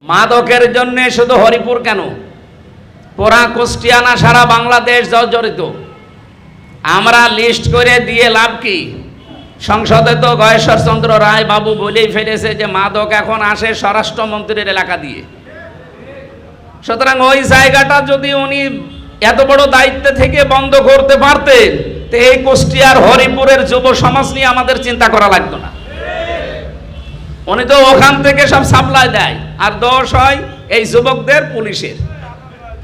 মাদকের জন্য শুধু হরিপুর কেন, পুরা কুষ্টিয়া না সারা বাংলাদেশ জর্জরিত। আমরা লিস্ট করে দিয়ে লাভ কি? সংসদে তো গয়েশ্বরচন্দ্র রায় বাবু বলেই ফেলেছে যে মাদক এখন আসে স্বরাষ্ট্রমন্ত্রীর এলাকা দিয়ে। সুতরাং ওই জায়গাটা যদি উনি এত বড় দায়িত্বে থেকে বন্ধ করতে পারতেন, তো এই কুষ্টিয়ার হরিপুরের যুব সমাজ নিয়ে আমাদের চিন্তা করা লাগতো না। উনি তো ওখান থেকে সব সাপ্লাই দেয়, আর দোষ হয় এই যুবকদের,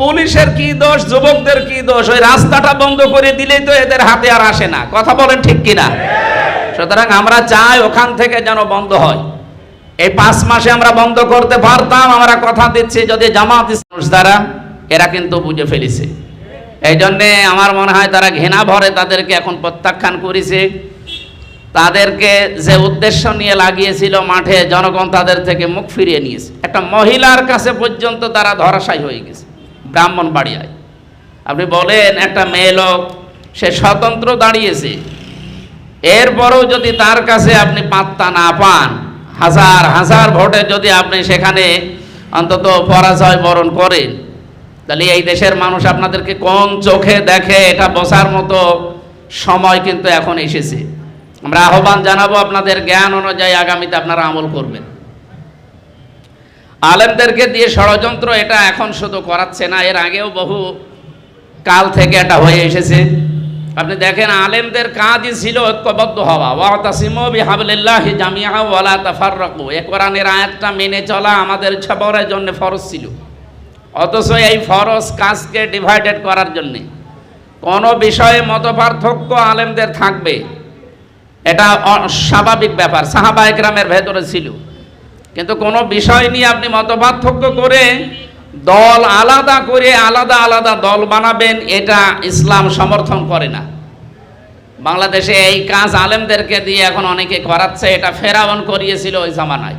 পুলিশের কি দোষ, যুবকদের কি দোষ? ওই রাস্তাটা বন্ধ করে দিলেই তো এদের হাতে আর আসে না। কথা বলেন ঠিক কিনা? সুতরাং আমরা চাই ওখান থেকে যেন বন্ধ হয়। এই 5 মাসে আমরা বন্ধ করতে পারতাম। আমরা কথা দিচ্ছি যদি জামাত ইসলাম দ্বারা, এরা কিন্তু বুঝে ফেলেছে। এই জন্যে আমার মনে হয় তারা ঘৃণা ভরে তাদেরকে এখন প্রত্যাখ্যান করেছে। তাদেরকে যে উদ্দেশ্য নিয়ে লাগিয়েছিল মাঠে, জনগণ তাদের থেকে মুখ ফিরিয়ে নিয়েছে। একটা মহিলার কাছে পর্যন্ত তারা ধরাশায়ী হয়ে গেছে ব্রাহ্মণবাড়িয়ায়। আপনি বলেন একটা মেয়ে লোক, সে স্বতন্ত্র দাঁড়িয়েছে, এরপরেও যদি তার কাছে আপনি পাত্তা না পান, হাজার হাজার ভোটে যদি আপনি সেখানে অন্তত পরাজয় বরণ করেন, তাহলে এই দেশের মানুষ আপনাদেরকে কোন চোখে দেখে এটা বোঝার মতো সময় কিন্তু এখন এসেছে। আমরা আহ্বান জানাবো আপনাদের জ্ঞান অনুযায়ী আগামীতে আপনারা আমল করবেন। আলেমদেরকে দিয়ে ষড়যন্ত্র এটা এখন শুধু করাচ্ছে না, এর আগেও বহু কাল থেকে এটা হয়ে এসেছে। আপনি দেখেন আলেমদের কাজই ছিল ঐক্যবদ্ধ হওয়া, ওয়াতাসিমু বিহাবলিল্লাহি জামিআ ওয়া লা তাফাররাকু। এই কোরআনের আয়াতটা মেনে চলা আমাদের সবার জন্য ফরজ ছিল। অথচ এই ফরজ কাজকে ডিভাইডেড করার জন্য কোনো বিষয়ে মতপার্থক্য আলেমদের থাকবে, এটা স্বাভাবিক ব্যাপার, সাহাবা একরামের ভেতরে ছিল। কিন্তু কোনো বিষয় নিয়ে আপনি মতপার্থক্য করে দল আলাদা করে আলাদা আলাদা দল বানাবেন, এটা ইসলাম সমর্থন করে না। বাংলাদেশে এই কাজ আলেমদেরকে দিয়ে এখন অনেকে করাচ্ছে। এটা ফেরাউন করিয়েছিল ওই জামানায়।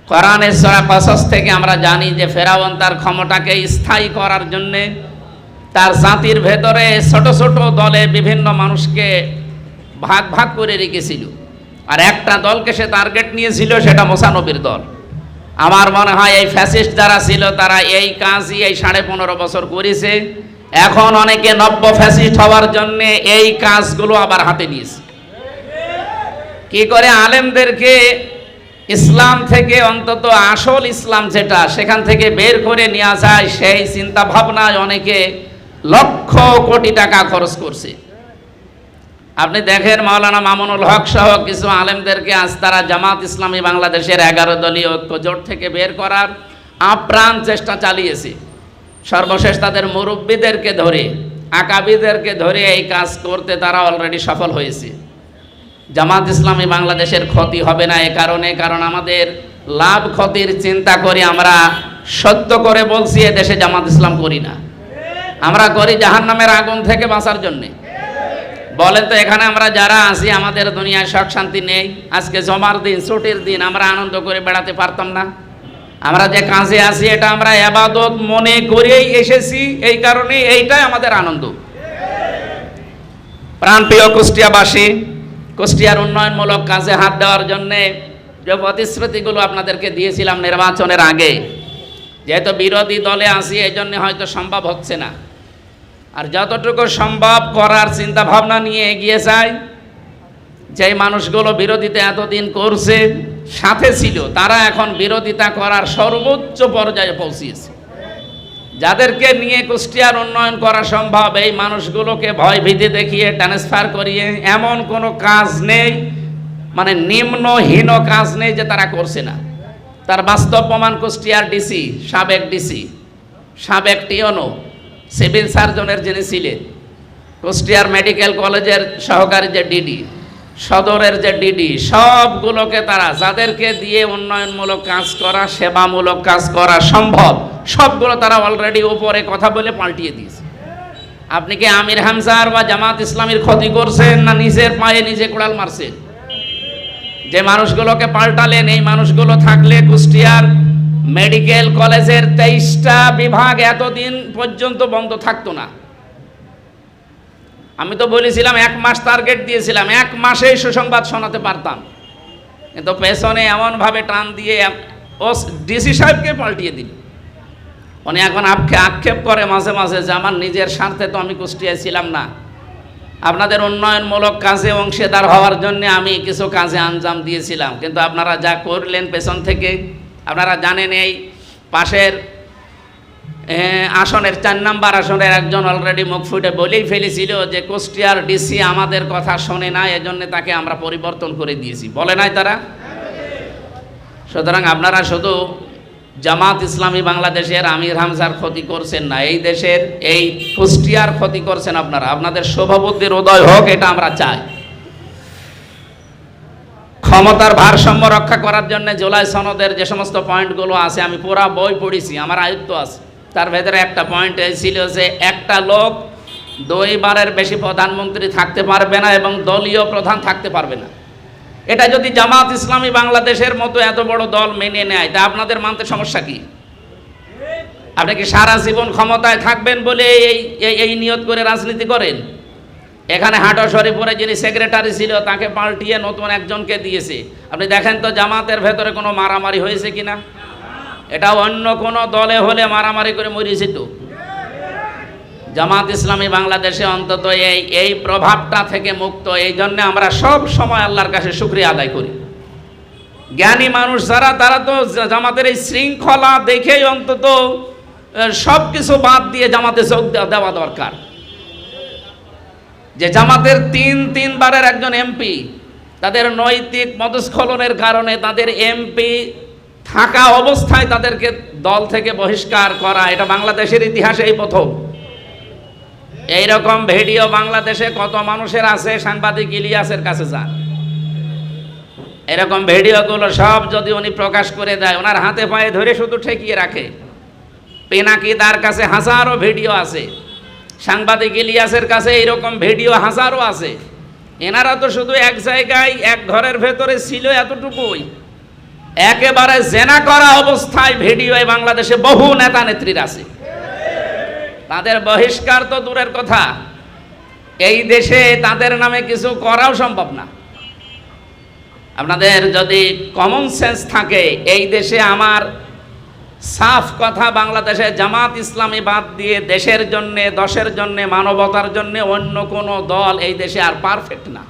কোরআনের সূরা কসস থেকে আমরা জানি যে ফেরাউন তার ক্ষমতাকে স্থায়ী করার জন্যে তার জাতির ভেতরে ছোট ছোট দলে বিভিন্ন মানুষকে ভাগ ভাগ করে রেখেছিল, আর একটা দলকে সে টার্গেট নিয়েছিল, সেটা মুসা নবীর দল। আমার মনে হয় এই ফ্যাসিস্ট যারা ছিল তারা এই কাজই এই 15.5 বছর করেছে। এখন অনেকে নব্য ফ্যাসিস্ট হওয়ার জন্য এই কাজগুলো আবার হাতে নিয়েছে। কি করে আলেমদেরকে ইসলাম থেকে, অন্তত আসল ইসলাম যেটা, সেখান থেকে বের করে নেওয়া যায়, সেই চিন্তা ভাবনায় অনেকে লক্ষ কোটি টাকা খরচ করছে। আপনি দেখেন মাওলানা মামুনুল হক সহ কিছু আলেমদেরকে আজ তারা জামাত ইসলামী বাংলাদেশের 11 দলীয় ঐক্য জোট থেকে বের করার আপ্রাণ চেষ্টা চালিয়েছে। সর্বশেষ তাদের মুরব্বীদেরকে ধরে, আকাবিদেরকে ধরে এই কাজ করতে তারা অলরেডি সফল হয়েছে। জামাত ইসলামী বাংলাদেশের ক্ষতি হবে না কারণ আমাদের লাভ ক্ষতির চিন্তা করি। আমরা সত্য করে বলছি, এ দেশে জামাত ইসলাম করি না, আমরা করি জাহান্নামের আগুন থেকে বাঁচার জন্যে। বলেন তো এখানে আমরা যারা আছি, আমাদের দুনিয়ায় সুখ শান্তি নেই? আজকে জমার দিন, ছুটির দিন, আমরা আনন্দ করে বেড়াতে পারতাম না? আমরা যে কাজে আছি এটা আমরা ইবাদত মনে করেই এসেছি, এই কারণে এইটাই আমাদের আনন্দ। প্রাণপ্রিয় কুষ্টিয়াবাসী, কুষ্টিয়ার উন্নয়নমূলক কাজে হাত দেওয়ার জন্যে যে প্রতিশ্রুতিগুলো আপনাদেরকে দিয়েছিলাম নির্বাচনের আগে, যেহেতু বিরোধী দলে আছি এই জন্য হয়তো সম্ভব হচ্ছে না, আর যতটুকু সম্ভব করার চিন্তা ভাবনা নিয়ে এগিয়ে যায়। যেই মানুষগুলো বিরোধিতা এতদিন করছে, সাথে ছিল, তারা এখন বিরোধিতা করার সর্বোচ্চ পর্যায়ে পৌঁছিয়েছে। যাদেরকে নিয়ে কুষ্টিয়ার উন্নয়ন করা সম্ভব, এই মানুষগুলোকে ভয় ভীতি দেখিয়ে ট্রান্সফার করিয়ে এমন কোনো কাজ নেই, মানে নিম্নহীন কাজ নেই যে তারা করছে না। তার বাস্তব প্রমাণ কুষ্টিয়ার ডিসি, সাবেক টিওনো, সিভিল সার্জনের যিনি ছিলেন, কুষ্টিয়ার মেডিকেল কলেজের সহকারী যে ডিডি, সদরের যে ডিডি, সবগুলোকে তারা, যাদেরকে দিয়ে উন্নয়নমূলক কাজ করা, সেবামূলক কাজ করা সম্ভব, সবগুলো তারা অলরেডি উপরে কথা বলে পাল্টিয়ে দিয়েছে। আপনি কি আমির হামজার বা জামাত ইসলামীর ক্ষতি করছেন, না নিজের পায়ে নিজে কুড়াল মারছেন? যে মানুষগুলোকে পাল্টালেন, এই মানুষগুলো থাকলে কুষ্টিয়ার মেডিকেল কলেজের 23টা বিভাগ এতদিন পর্যন্ত বন্ধ থাকতো না। আমি তো বলেছিলাম 1 মাস টার্গেট দিয়েছিলাম, 1 মাসেই সুসংবাদ শোনাতে পারতাম, কিন্তু পেছনে এমনভাবে টান দিয়ে ও ডিসি সাহেবকে পাল্টিয়ে দিল। উনি এখন আক্ষেপ করে মাঝে মাঝে যে আমার নিজের স্বার্থে তো আমি কুষ্টিয়ায় ছিলাম না, আপনাদের উন্নয়নমূলক কাজে অংশীদার হওয়ার জন্য আমি কিছু কাজে আঞ্জাম দিয়েছিলাম, কিন্তু আপনারা যা করলেন পেছন থেকে, আপনারা জানেন এই পাশের আসনের 4 নম্বর আসনের একজন অলরেডি মুখ ফুটে বলেই ফেলেছিল যে কুষ্টিয়ার ডিসি আমাদের কথা শোনে না, এজন্য তাকে আমরা পরিবর্তন করে দিয়েছি, বলে নাই তারা? সুতরাং আপনারা শুধু জামাত ইসলামী বাংলাদেশের আমির হামজার ক্ষতি করছেন না, এই দেশের এই কুষ্টিয়ার ক্ষতি করছেন আপনারা। আপনাদের শুভবুদ্ধির উদয় হোক, এটা আমরা চাই। ক্ষমতার ভারসাম্য রক্ষা করার জন্য জুলাই সনদের যে সমস্ত পয়েন্টগুলো আছে, আমি পুরা বই পড়েছি, আমার আয়ত্ত আছে। তার ভেতরে একটা পয়েন্ট ছিল যে একটা লোক 2 বারের বেশি প্রধানমন্ত্রী থাকতে পারবে না এবং দলীয় প্রধান থাকতে পারবে না। এটা যদি জামাত ইসলামী বাংলাদেশের মতো এত বড় দল মেনে নেয়, তা আপনাদের মানতে সমস্যা কি? আপনি কি সারা জীবন ক্ষমতায় থাকবেন বলে এই নিয়ত করে রাজনীতি করেন? এখানে হাটো শরীফপুরে যিনি সেক্রেটারি ছিল তাকে পাল্টিয়ে নতুন একজনকে দিয়েছে। আপনি দেখেন তো জামাতের ভেতরে কোনো মারামারি হয়েছে কিনা? এটা অন্য কোনো দলে হলে মারামারি করে মরিয়েছে তো। জামাত ইসলামী বাংলাদেশে অন্তত এই প্রভাবটা থেকে মুক্ত। এই জন্য আমরা সব সময় আল্লাহর কাছে শুকরিয়া আদায় করি। জ্ঞানী মানুষ যারা, তারা তো জামাতের এই শৃঙ্খলা দেখেই অন্তত সব কিছু বাদ দিয়ে জামাতে যোগ দেওয়া দরকার। যে জামাতের 3 বারের একজন এমপি, তাদের নৈতিক মদস্খলনের কারণে তাদের এমপি থাকা অবস্থায় তাদেরকে দল থেকে বহিষ্কার করা, এটা বাংলাদেশের ইতিহাসে এই প্রথম। এইরকম ভিডিও বাংলাদেশে কত মানুষের আছে, সাংবাদিক ইলিয়াসের কাছে যান। এরকম ভিডিওগুলো সব যদি উনি প্রকাশ করে দেয়, ওনার হাতে পায়ে ধরে শুধু ঠেকিয়ে রাখে। পিনাকি তার কাছে হাজারো ভিডিও আছে, সাংবাদিক ইলিয়াসের কাছে এইরকম ভিডিও হাজারো আছে। এনারা তো শুধু এক জায়গায় এক ঘরের ভেতরে ছিল এতটুকুই, একেবারে জেনা করা অবস্থায় ভিডিও বাংলাদেশে বহু নেতা নেত্রীর আছে। তাদের বহিষ্কার তো দূরের কথা, এই দেশে তাদের নামে কিছু করাও সম্ভব না। আপনাদের যদি কমন সেন্স থাকে, এই দেশে আমার সাফ কথা, বাংলাদেশে জামাত ইসলামী বাদ দিয়ে দেশের জন্য, দশের জন্য, মানবতার জন্য অন্য কোনো দল এই দেশে আর পারফেক্ট না।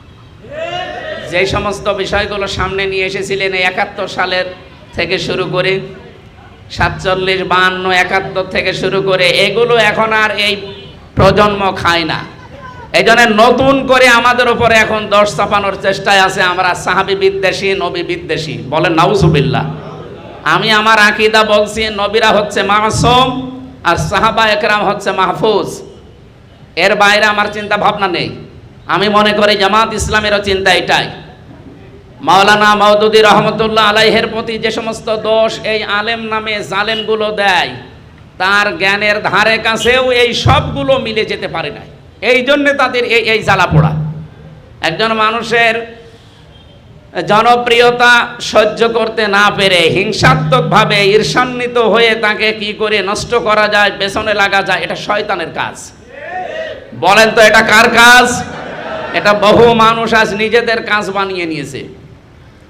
যে সমস্ত বিষয়গুলো সামনে নিয়ে এসেছিলেন এই 71 সালের থেকে শুরু করে 47, 52, 71 থেকে শুরু করে, এগুলো এখন আর এই প্রজন্ম খায় না। এই জন্য নতুন করে আমাদের উপরে এখন দোষ চাপানোর চেষ্টায় আছে আমরা সাহাবী বিদ্বেষী, নবী বিদ্বেষী। বলেন নাউজুবিল্লাহ। আমি আমার আকীদা বলছি, নবীরা হচ্ছে মাসুম আর সাহাবা একরাম হচ্ছে মাহফুজ। এর বাইরে আমার চিন্তা ভাবনা নেই। আমি মনে করি জামাত ইসলামেরও চিন্তা এটাই। মাওলানা মওদুদী রহমতুল্লাহ আলাইহের প্রতি যে সমস্ত দোষ এই আলেম নামে জালেমগুলো দেয়, তার জ্ঞানের ধারে কাছেও এই সবগুলো মিলে যেতে পারে না। এই জন্যে তাদের এই জ্বালা পোড়া। একজন মানুষের জনপ্রিয়তা সহ্য করতে না পেরে হিংসাত্মকভাবে ঈর্ষান্বিত হয়ে তাকে কি করে নষ্ট করা যায়, পেছনে লাগা যায়, এটা শয়তানের কাজ। বলেন তো এটা কার কাজ? এটা বহু মানুষ আজ নিজেদের কাজ বানিয়ে নিয়েছে।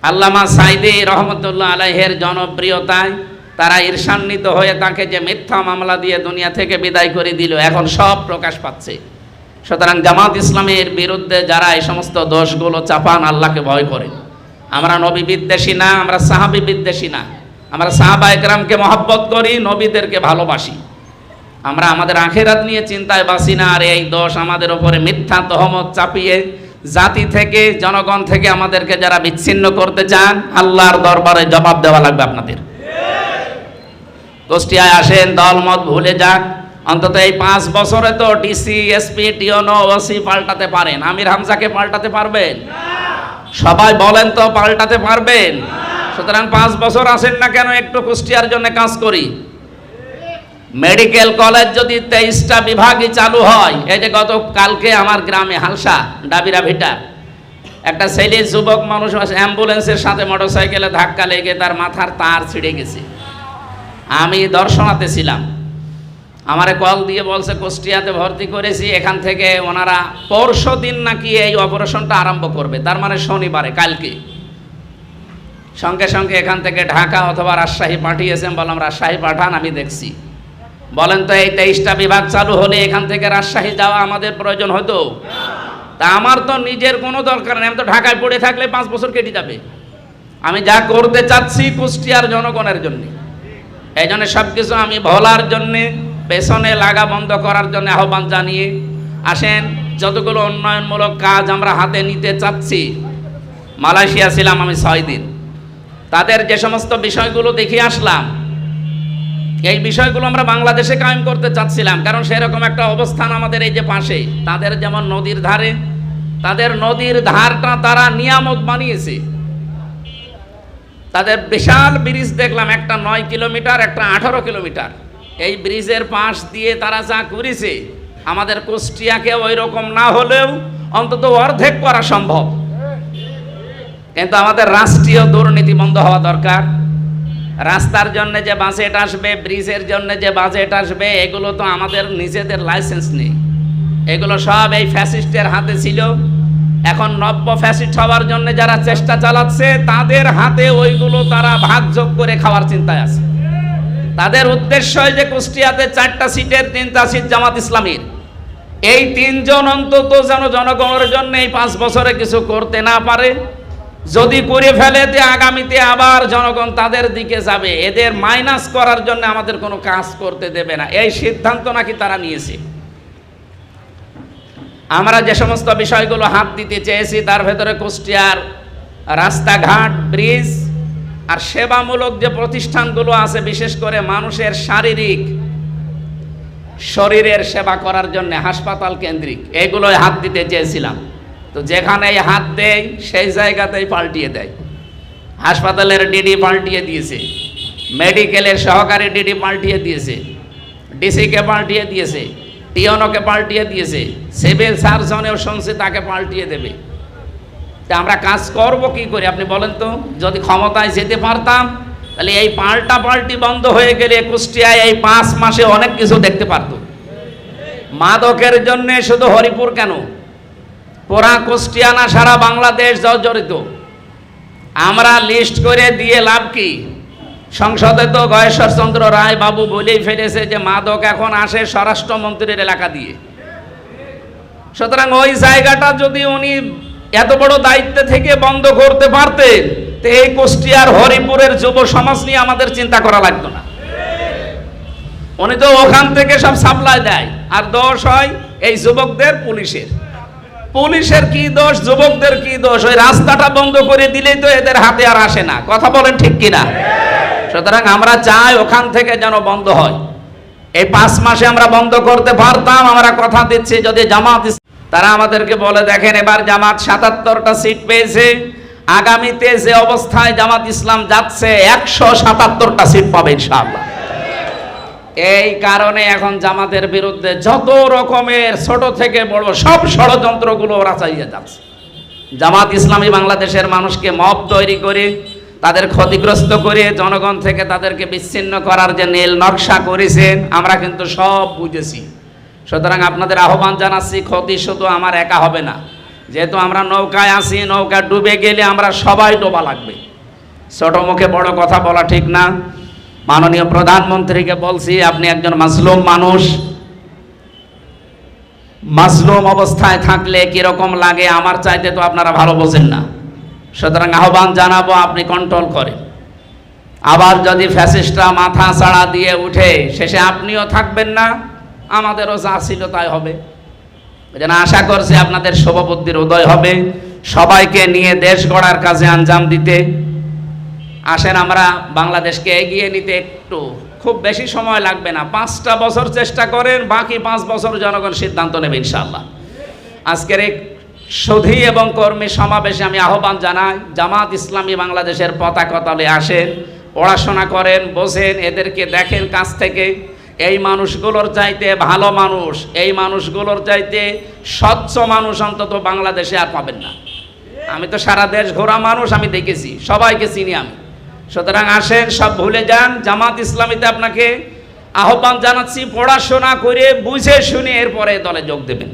আল্লামা সাইদি রহমতুল্লাহ আলাইহের জনপ্রিয়তায় তারা ঈর্ষান্বিত হয়ে তাকে যে মিথ্যা মামলা দিয়ে দুনিয়া থেকে বিদায় করে দিল, এখন সব প্রকাশ পাচ্ছে। সুতরাং জামাত ইসলামের বিরুদ্ধে যারা এই সমস্ত দোষগুলো চাপান, আল্লাহকে ভয় করে। আমরা নবী বিদ্বেষী না, আমরা সাহাবী বিদ্বেষী না। আমরা সাহাবা একরামকে মহব্বত করি, নবীদেরকে ভালোবাসি। আমরা আমাদের আখিরাত নিয়ে চিন্তায় বাসি না। আর এই দোষ আমাদের উপরে মিথ্যা তহমত চাপিয়ে জাতি থেকে, জনগণ থেকে আমাদেরকে যারা বিচ্ছিন্ন করতে চান, আল্লাহর দরবারে জবাব দেওয়া লাগবে আপনাদের। কুষ্টিয়ায় আসেন, দলমত ভুলে যান। অন্তত এই 5 বছরে তো ডিসি, এসপি, টিওনো, ওসি পাল্টাতে পারেন। আমির হামজাকে পাল্টাতে পারবেন? সবাই বলেন তো পাল্টাতে পারবেন? সুতরাং 5 বছর আসেন না কেন, একটু কুষ্টিয়ার জন্য কাজ করি। মেডিকেল কলেজ যদি 23টা বিভাগই চালু হয়, এই যে গত কালকে আমার গ্রামে হালসা ডাবিরা ভিটা একটা ছেলে, যুবক মানুষ অ্যাম্বুলেন্সের সাথে মোটরসাইকেলে ধাক্কা লেগে তার মাথার তার ছিঁড়ে গেছে। আমি দর্শনাতে ছিলাম, আমারে কল দিয়ে বলছে কুষ্টিয়াতে ভর্তি করেছি, এখান থেকে ওনারা পরশু দিন নাকি এই অপারেশনটা আরম্ভ করবে, তার মানে শনিবারে, কালকে। সঙ্গে সঙ্গে এখান থেকে ঢাকা অথবা রাজশাহী পাঠিয়েছেন। বললাম রাজশাহী পাঠান, আমি দেখছি। বলেন তো এই 23টা বিভাগ চালু হলে এখান থেকে রাজশাহী যাওয়া আমাদের প্রয়োজন হতো? তা আমার তো নিজের কোনো দরকার নেই, আমি তো ঢাকায় পড়ে থাকলে 5 বছর কেটে যাবে। আমি যা করতে চাচ্ছি কুষ্টিয়ার জনগণের জন্য। এই জন্য সব কিছু আমি ভোলার জন্যে, পেছনে লাগা বন্ধ করার জন্য আহ্বান জানিয়ে আসেন। যতগুলো উন্নয়নমূলক কাজ আমরা হাতে নিতে চাচ্ছি, মালয়েশিয়া ছিলাম আমি 6 দিন, তাদের যে সমস্ত বিষয়গুলো দেখে আসলাম, এই বিষয়গুলো আমরা বাংলাদেশে কায়েম করতে চাচ্ছিলাম। কারণ সেরকম একটা অবস্থান আমাদের এই যে পাশে, তাদের যেমন নদীর ধারে, তাদের নদীর ধারটা তারা নিয়ামত বানিয়েছে। তাদের বিশাল ব্রিজ দেখলাম, একটা 9 কিলোমিটার, একটা 18 কিলোমিটার। এই ব্রিজের পাশ দিয়ে তারা যা করেছে, আমাদের কুষ্টিয়াকে ওই রকম না হলেও অন্তত অর্ধেক করা সম্ভব। কিন্তু আমাদের রাষ্ট্রীয় দুর্নীতি বন্ধ হওয়া দরকার। রাস্তার জন্য যে বাজেট আসবে, ব্রিজের জন্য যে বাজেট আসবে, এগুলো তো আমাদের নিজেদের লাইসেন্স নেই। এগুলো সব এই ফ্যাসিস্টের হাতে ছিল। এখন নব্য ফ্যাসিস্ট হওয়ার জন্য যারা চেষ্টা চালাচ্ছে, তাদের হাতে ওইগুলো তারা ভাগযোগ করে খাওয়ার চিন্তায় আছে। তাদের উদ্দেশ্য যে কুষ্টিয়াতে 4টা সিটের 3টা সিট জামাত ইসলামীর। এই 3 জন অন্তত যেন জনগণের জন্য এই 5 বছরে কিছু করতে না পারে। যদি করে ফেলে, আগামীতে আবার জনগণ তাদের দিকে যাবে। এদের মাইনাস করার জন্য আমাদের কোনো কাজ করতে দেবে না, এই সিদ্ধান্ত নাকি তারা নিয়েছে। আমরা যে সমস্ত বিষয়গুলো হাত দিতে চেয়েছি, তার ভেতরে কুষ্টিয়ার রাস্তাঘাট, ব্রিজ আর সেবামূলক যে প্রতিষ্ঠানগুলো আছে, বিশেষ করে মানুষের শরীরের সেবা করার জন্য হাসপাতাল কেন্দ্রিক, এগুলোই হাত দিতে চেয়েছিলাম। তো যেখানেই হাত দেয় সেই জায়গাতেই পাল্টিয়ে দেয়। হাসপাতালের ডিডি পাল্টিয়ে দিয়েছে, মেডিকেলের সহকারী ডিডি পাল্টিয়ে দিয়েছে, ডিসিকে পাল্টিয়ে দিয়েছে, টিওনোকে পাল্টিয়ে দিয়েছে, সিভিল সার্জনেও শুনছে তাকে পাল্টিয়ে দেবে। তা আমরা কাজ করব কি করে আপনি বলেন তো? যদি ক্ষমতায় যেতে পারতাম, তাহলে এই পাল্টি বন্ধ হয়ে গেলে কুষ্টিয়ায় এই 5 মাসে অনেক কিছু দেখতে পারত। মাদকের জন্য শুধু হরিপুর কেন, পুরা কুষ্টিয়া না সারা বাংলাদেশ জর্জরিত। আমরা লিস্ট করে দিয়ে লাভ কি? সংসদে তো গয়েশ্বর চন্দ্র রায় বাবু বলেই ফেলেছে যে মাদক এখন আসে স্বরাষ্ট্রমন্ত্রীর এলাকা দিয়ে। সুতরাং ওই জায়গাটা যদি উনি এত বড় দায়িত্ব থেকে বন্ধ করতে পারতেন, তো এই কুষ্টিয়ার হরিপুরের যুব সমাজ নিয়ে আমাদের চিন্তা করা লাগতো না। উনি তো ওখান থেকে সব সাপ্লাই দেয়, আর দোষ হয় এই যুবকদের, পুলিশের কি দোষ, যুবকদের কি দোষ? ওই রাস্তাটা বন্ধ করে দিলেই তো এদের হাতে আর আসে না। কথা বলেন ঠিক কিনা? সুতরাং আমরা চাই ওখান থেকে যেন বন্ধ হয়। এই 5 মাসে আমরা বন্ধ করতে পারতাম। আমরা কথা দিচ্ছি, যদি জামাত, তারা আমাদেরকে বলে দেখেন এবার জামাত 77টা সিট পেয়েছে, আগামীতে যে অবস্থায় জামাত ইসলাম যাচ্ছে 177টা সিট পাবে ইনশাআল্লাহ। এই কারণে এখন জামাতের বিরুদ্ধে যত রকমের ছোট থেকে বড় সব ষড়যন্ত্রগুলো ওরা চালিয়ে যাচ্ছে। জামাত ইসলামী বাংলাদেশের মানুষকে মব তৈরি করে, তাদের ক্ষতিগ্রস্ত করে, জনগণ থেকে তাদেরকে বিচ্ছিন্ন করার যে নীল নকশা করেছেন, আমরা কিন্তু সব বুঝেছি। সুতরাং আপনাদের আহ্বান জানাচ্ছি, ক্ষতি শুধু আমার একা হবে না। যেহেতু আমরা নৌকায় আছি, নৌকা ডুবে গেলে আমরা সবাই ডোবা লাগবে। ছোট মুখে বড় কথা বলা ঠিক না। মাননীয় প্রধানমন্ত্রীকে বলছি, আপনি একজন মাজলুম মানুষ, মাজলুম অবস্থায় থাকলে কিরকম লাগে আমার চাইতে তো আপনারা ভালো বোঝেন না। সুতরাং আহ্বান জানাবো, আপনি কন্ট্রোল করেন। আবার যদি ফ্যাসিস্টরা মাথা ছাড়া দিয়ে উঠে, শেষে আপনিও থাকবেন না, আমাদেরও যা ছিল তাই হবে। যেন আশা করছি আপনাদের শুভবুদ্ধির উদয় হবে, সবাইকে নিয়ে দেশ গড়ার কাজে আঞ্জাম দিতে। আসেন আমরা বাংলাদেশকে এগিয়ে নিতে, একটু খুব বেশি সময় লাগবে না, 5টা বছর চেষ্টা করেন, বাকি 5 বছর জনগণ সিদ্ধান্ত নেবে ইনশাআল্লাহ। আজকের এই সুধী এবং কর্মী সমাবেশে আমি আহ্বান জানাই, জামাত ইসলামী বাংলাদেশের পতাকা তলে আসেন, পড়াশোনা করেন, বোঝেন, এদেরকে দেখেন কাছ থেকে। এই মানুষগুলোর চাইতে ভালো মানুষ, এই মানুষগুলোর চাইতে স্বচ্ছ মানুষ অন্তত বাংলাদেশে আর পাবেন না। আমি তো সারা দেশ ঘোরা মানুষ, আমি দেখেছি, সবাইকে চিনি আমি। সুতরাং আসেন, সব ভুলে যান। জামাত ইসলামীতে আপনাকে আহ্বান জানাচ্ছি, পড়াশোনা করে বুঝে শুনে এরপরে দলে যোগ দেবেন।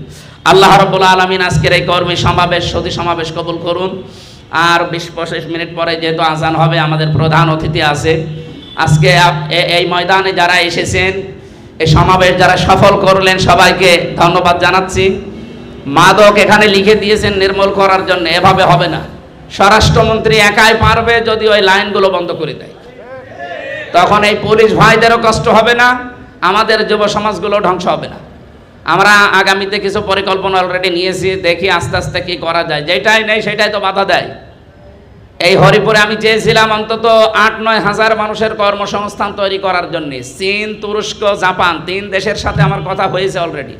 আল্লাহ রাব্বুল আলামিন আজকের এই কর্মী সমাবেশ, সুধী সমাবেশ কবুল করুন। আর 20-25 মিনিট পরে যেহেতু আজান হবে, আমাদের প্রধান অতিথি আছে আজকে এই ময়দানে যারা এসেছেন, এই সমাবেশ যারা সফল করলেন, সবাইকে ধন্যবাদ জানাচ্ছি। মাদক এখানে লিখে দিয়েছেন নির্মূল করার জন্য, এভাবে হবে না। স্বরাষ্ট্রমন্ত্রী একাই পারবে যদি ওই লাইনগুলো বন্ধ করে দেয়, তখন এই পুলিশ ভাইদেরও কষ্ট হবে না, আমাদের যুব সমাজগুলো ধ্বংস হবে না। আমরা আগামীতে কিছু পরিকল্পনা অলরেডি নিয়েছি, দেখি আস্তে আস্তে কি করা যায়। যেটাই নেই সেটাই তো বাধা দেয়। এই হরিপুরে আমি চেয়েছিলাম অন্তত 8-9 হাজার মানুষের কর্মসংস্থান তৈরি করার জন্য। চীন, তুরস্ক, জাপান 3 দেশের সাথে আমার কথা হয়েছে অলরেডি,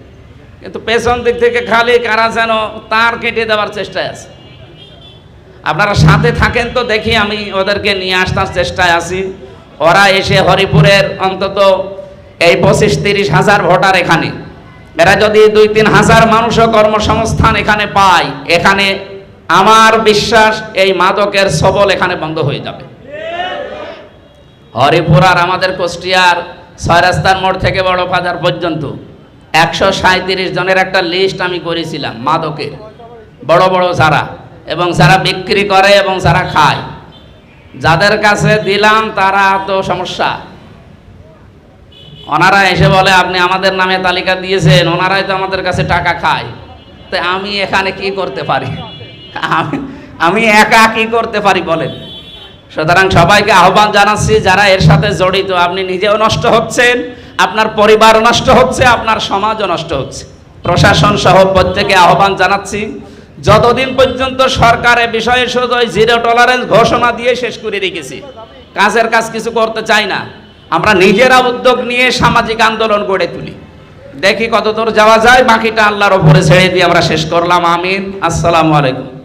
কিন্তু পেছন দিক থেকে খালি কারা যেন তার কেটে দেওয়ার চেষ্টায় আছে। আপনারা সাথে থাকেন তো, দেখি আমি ওদেরকে নিয়ে আসার চেষ্টায় আছি। ওরা এসে হরিপুরের অন্তত এই 25-30 হাজার ভোটার এখানে, এরা যদি 2-3 হাজার মানুষও কর্মসংস্থান এখানে পায়, এখানে আমার বিশ্বাস এই মাদকের সবল এখানে বন্ধ হয়ে যাবে। হরিপুর আর আমাদের কুষ্টিয়ার 6 রাস্তার মোড় থেকে বড় বাজার পর্যন্ত 137 জনের একটা লিস্ট আমি করেছিলাম মাদকের, বড় বড় যারা, এবং যারা বিক্রি করে এবং যারা খায়। যাদের কাছে দিলাম তারা তো সমস্যা। ওনারা এসে বলে আপনি আমাদের নামে তালিকা দিয়েছেন, ওনারাই তো আমাদের কাছে টাকা খায়। তো আমি এখানে কি করতে পারি? আমি একা কি করতে পারি বলেন? সুতরাং সবাইকে আহ্বান জানাচ্ছি, যারা এর সাথে জড়িত, আপনি নিজেও নষ্ট হচ্ছেন, আপনার পরিবার নষ্ট হচ্ছে, আপনার সমাজও নষ্ট হচ্ছে। প্রশাসন সহ প্রত্যেকে আহ্বান জানাচ্ছি, যতদিন পর্যন্ত সরকার এ বিষয়ে শুধু ওই 0 টলারেন্স ঘোষণা দিয়ে শেষ করে রেখেছি, কাজের কাজ কিছু করতে চাই না। আমরা নিজেরা উদ্যোগ নিয়ে সামাজিক আন্দোলন গড়ে তুলি, দেখি কতদূর যাওয়া যায়। বাকিটা আল্লাহর ওপরে ছেড়ে দিয়ে আমরা শেষ করলাম। আমিন। আসসালামু আলাইকুম।